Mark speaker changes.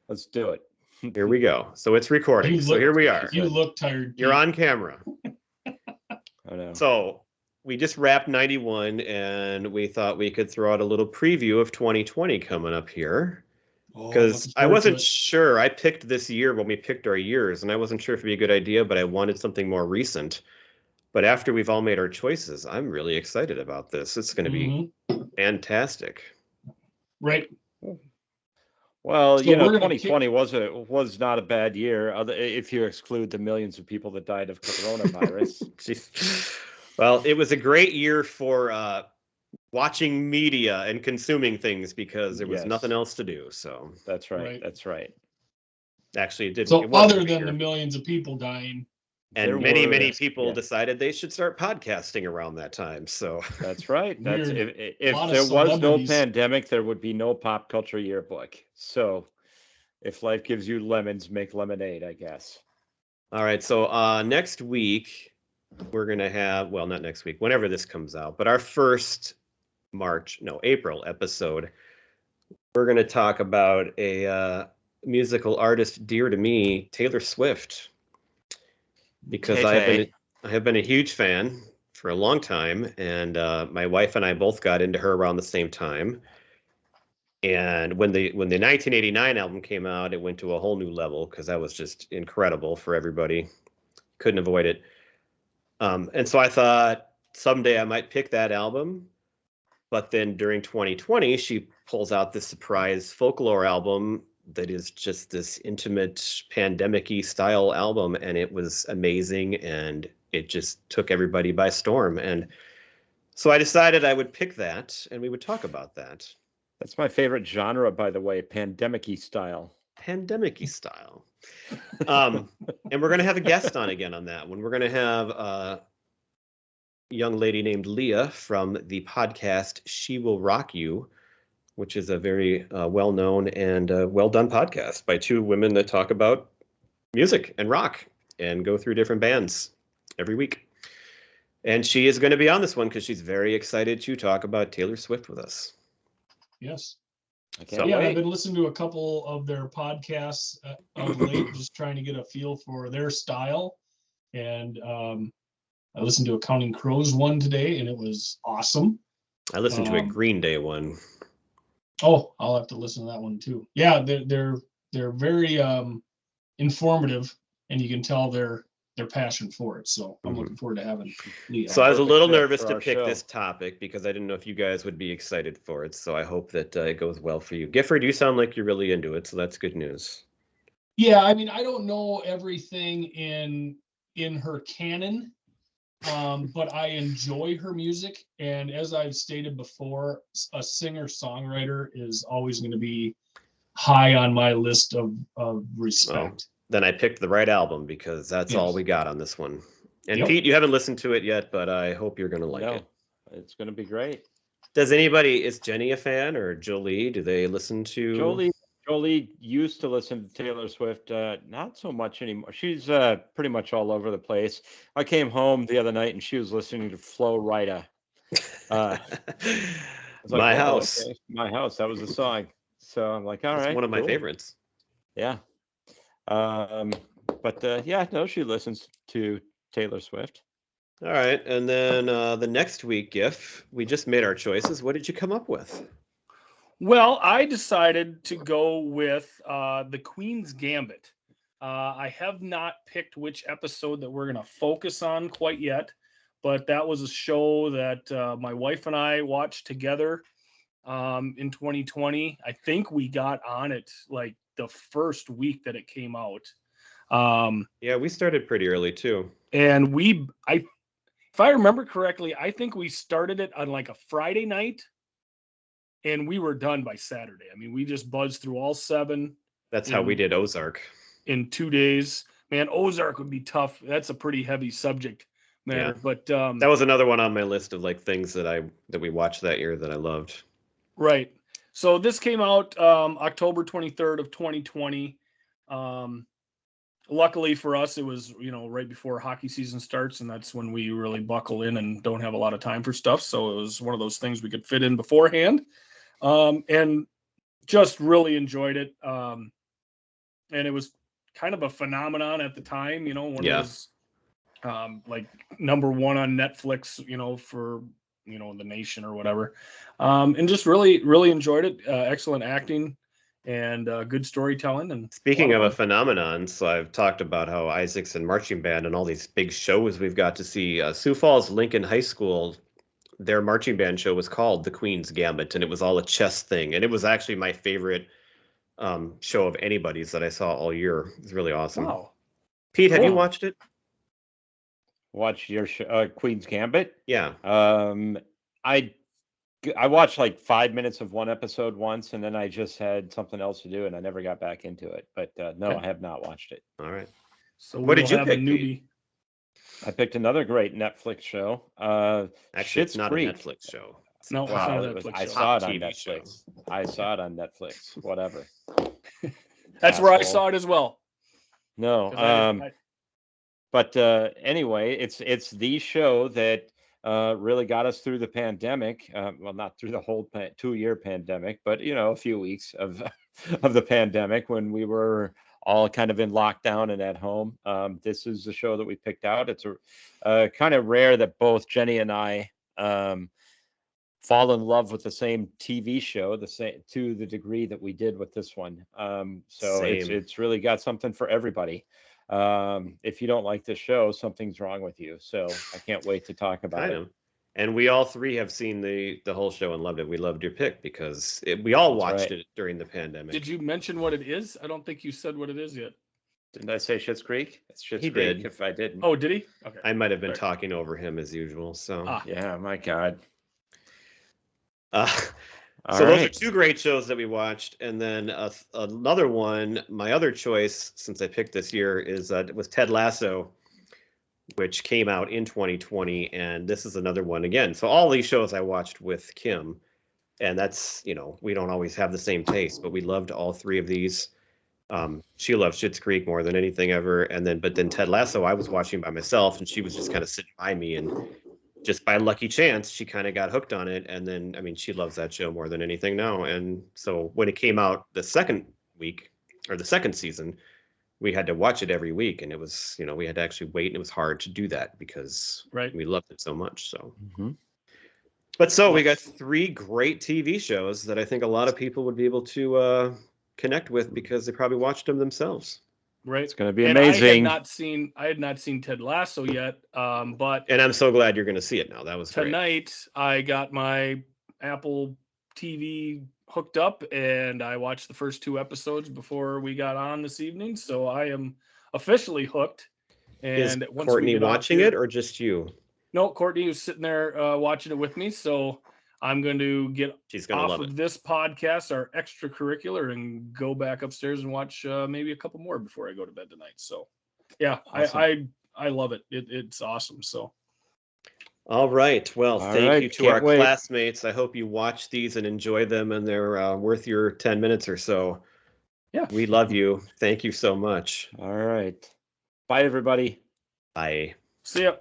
Speaker 1: Let's do it.
Speaker 2: Here we go. So it's recording. So here we are.
Speaker 3: You look tired.
Speaker 2: You're on camera.
Speaker 1: I know.
Speaker 2: So we just wrapped 91, and we thought we could throw out a little preview of 2020 coming up here. Because I wasn't sure. I picked this year when we picked our years, and I wasn't sure if it'd be a good idea, but I wanted something more recent. But after we've all made our choices, I'm really excited about this. It's going to be fantastic.
Speaker 3: Right.
Speaker 1: Well, so 2020 was not a bad year, if you exclude the millions of people that died of coronavirus.
Speaker 2: Well, it was a great year for watching media and consuming things because there was nothing else to do. So
Speaker 1: that's right. That's right.
Speaker 2: Actually, it didn't.
Speaker 3: So other than the millions of people dying.
Speaker 2: And many people decided they should start podcasting around that time. So
Speaker 1: that's right. That's if there was no pandemic, there would be no pop culture yearbook. So if life gives you lemons, make lemonade, I guess.
Speaker 2: All right. So next week we're gonna have, well, not next week, whenever this comes out, but our first April episode, we're gonna talk about a musical artist dear to me, Taylor Swift. Because I have been a huge fan for a long time, and my wife and I both got into her around the same time. And when the 1989 album came out, it went to a whole new level because that was just incredible for everybody. Couldn't avoid it. And so I thought someday I might pick that album. But then during 2020, she pulls out this surprise Folklore album that is just this intimate pandemic-y style album, and it was amazing, and it just took everybody by storm. And so I decided I would pick that and we would talk about that.
Speaker 1: That's my favorite genre, by the way, pandemic-y style.
Speaker 2: Pandemic-y style. And we're going to have a guest on again on that one. We're going to have a young lady named Leah from the podcast She Will Rock You, which is a very well-known and well-done podcast by two women that talk about music and rock and go through different bands every week. And she is going to be on this one because she's very excited to talk about Taylor Swift with us.
Speaker 3: Yes.
Speaker 2: So,
Speaker 3: I've been listening to a couple of their podcasts of late, just trying to get a feel for their style. And I listened to a Counting Crows one today, and it was awesome.
Speaker 2: I listened to a Green Day one.
Speaker 3: Oh, I'll have to listen to that one too. Yeah, they're very informative, and you can tell their passion for it. So I'm looking forward to having Leah.
Speaker 2: So I was a little nervous to pick this topic because I didn't know if you guys would be excited for it. So I hope that it goes well for you. Gifford, you sound like you're really into it, so that's good news.
Speaker 3: Yeah, I mean, I don't know everything in her canon. But I enjoy her music, and as I've stated before, a singer-songwriter is always going to be high on my list of respect.
Speaker 2: Well, then I picked the right album because that's all we got on this one. And Pete, you haven't listened to it yet, but I hope you're going to like it.
Speaker 1: It's going to be great.
Speaker 2: Does anybody, is Jenny a fan, or Jolie? Do they listen to?
Speaker 1: Jolie used to listen to Taylor Swift, not so much anymore. She's pretty much all over the place. I came home the other night and she was listening to Flo Rida.
Speaker 2: My House.
Speaker 1: Okay. My House. That was the song. So I'm like, all right.
Speaker 2: It's one of my favorites.
Speaker 1: Yeah. She listens to Taylor Swift.
Speaker 2: All right. And then the next week, Gif, we just made our choices. What did you come up with?
Speaker 4: Well, I decided to go with the Queen's Gambit. I have not picked which episode that we're going to focus on quite yet, but that was a show that my wife and I watched together in 2020. I think we got on it like the first week that it came out.
Speaker 2: Yeah, we started pretty early too.
Speaker 4: And if I remember correctly, I think we started it on like a Friday night. And we were done by Saturday. I mean, we just buzzed through all 7.
Speaker 2: That's how we did Ozark.
Speaker 4: In 2 days. Man, Ozark would be tough. That's a pretty heavy subject matter. Yeah. But
Speaker 2: that was another one on my list of like things that we watched that year that I loved.
Speaker 4: Right. So this came out October 23rd of 2020. Luckily for us, it was, right before hockey season starts, and that's when we really buckle in and don't have a lot of time for stuff. So it was one of those things we could fit in beforehand. And just really enjoyed it. and it was kind of a phenomenon at the time. When
Speaker 2: Yeah.
Speaker 4: it was like number one on Netflix, for the nation or whatever, and just really enjoyed it. Excellent acting and good storytelling. And
Speaker 2: Speaking
Speaker 4: lot
Speaker 2: of a
Speaker 4: fun.
Speaker 2: phenomenon, so I've talked about how Isaac's and marching band and all these big shows we've got to see. Sioux Falls Lincoln High School, their marching band show was called The Queen's Gambit, and it was all a chess thing. And it was actually my favorite show of anybody's that I saw all year. It was really awesome.
Speaker 4: Wow.
Speaker 2: Pete, have you
Speaker 4: Cool.
Speaker 2: watched it?
Speaker 1: Watch your Queen's Gambit.
Speaker 2: Yeah.
Speaker 1: I watched like 5 minutes of one episode once, and then I just had something else to do, and I never got back into it. But no,
Speaker 2: Okay.
Speaker 1: I have not watched it.
Speaker 2: All right.
Speaker 4: So
Speaker 2: What did
Speaker 4: we'll
Speaker 2: you
Speaker 4: have
Speaker 2: pick,
Speaker 4: a
Speaker 2: Pete?
Speaker 4: newbie.
Speaker 1: I picked another great Netflix show.
Speaker 2: Actually, it's
Speaker 1: Schitt's
Speaker 2: not
Speaker 1: Creek.
Speaker 2: a Netflix show. It's
Speaker 4: No,
Speaker 2: a
Speaker 4: it's
Speaker 2: pop-
Speaker 4: not a
Speaker 1: It was,
Speaker 4: Netflix
Speaker 1: I
Speaker 4: show.
Speaker 1: saw it on
Speaker 2: TV
Speaker 1: Netflix. I saw it on Netflix. Whatever.
Speaker 4: That's where I
Speaker 1: Asshole.
Speaker 4: saw it as well.
Speaker 1: No.
Speaker 4: 'Cause I-
Speaker 1: But anyway, it's the show that really got us through the pandemic. Well, not through the whole 2-year pandemic, but a few weeks of of the pandemic when we were all kind of in lockdown and at home. This is the show that we picked out. It's a kind of rare that both Jenny and I fall in love with the same TV show, the same to the degree that we did with this one. So
Speaker 2: Same.
Speaker 1: it's really got something for everybody. If you don't like this show, something's wrong with you. So I can't wait to talk about
Speaker 2: Kind
Speaker 1: it.
Speaker 2: of. And we all three have seen the whole show and loved it. We loved your pick because we all
Speaker 1: That's
Speaker 2: watched
Speaker 1: right.
Speaker 2: it during the pandemic.
Speaker 4: Did you mention what it is? I don't think you said what it is yet.
Speaker 1: Didn't I say Schitt's Creek? It's Schitt's
Speaker 2: He
Speaker 1: Creek.
Speaker 2: did.
Speaker 1: If I didn't,
Speaker 4: Oh, did he? Okay.
Speaker 2: I might have been
Speaker 4: Sorry.
Speaker 2: talking over him as usual. So,
Speaker 4: Ah.
Speaker 1: yeah, my God.
Speaker 2: uh,
Speaker 1: All
Speaker 2: so those are
Speaker 1: right.
Speaker 2: two great shows that we watched, and then another one. My other choice, since I picked this year, was Ted Lasso, which came out in 2020, and this is another one again. So all these shows I watched with Kim, and that's we don't always have the same taste, but we loved all three of these. She loved Schitt's Creek more than anything ever, but then Ted Lasso I was watching by myself, and she was just kind of sitting by me, and just by lucky chance she kind of got hooked on it. And then she loves that show more than anything now. And so when it came out the second week or the second season, we had to watch it every week, and it was we had to actually wait, and it was hard to do that because
Speaker 4: Right.
Speaker 2: we loved it so much. So
Speaker 1: Mhm.
Speaker 2: but so we got three great TV shows that I think a lot of people would be able to connect with because they probably watched them themselves.
Speaker 4: Right.
Speaker 1: It's going to be
Speaker 4: And
Speaker 1: amazing.
Speaker 4: I had not seen Ted Lasso yet. But
Speaker 2: And I'm so glad you're going to see it now. That was great.
Speaker 4: tonight I got my Apple TV hooked up and I watched the first 2 episodes before we got on this evening. So I am officially hooked.
Speaker 2: Is
Speaker 4: And once
Speaker 2: Courtney
Speaker 4: we get off
Speaker 2: watching
Speaker 4: here-
Speaker 2: it or just you?
Speaker 4: No, Courtney was sitting there watching it with me. So I'm going to get
Speaker 2: She's going to
Speaker 4: off
Speaker 2: love
Speaker 4: of
Speaker 2: it.
Speaker 4: this podcast, our extracurricular, and go back upstairs and watch maybe a couple more before I go to bed tonight. So yeah,
Speaker 1: Awesome.
Speaker 4: I love it. It's awesome. So
Speaker 2: All right. Well,
Speaker 1: All
Speaker 2: thank
Speaker 1: right,
Speaker 2: you to
Speaker 1: can't
Speaker 2: our
Speaker 1: wait.
Speaker 2: classmates. I hope you watch these and enjoy them, and they're worth your 10 minutes or so.
Speaker 4: Yeah.
Speaker 2: We love you. Thank you so much.
Speaker 1: All right. Bye, everybody.
Speaker 2: Bye.
Speaker 4: see ya.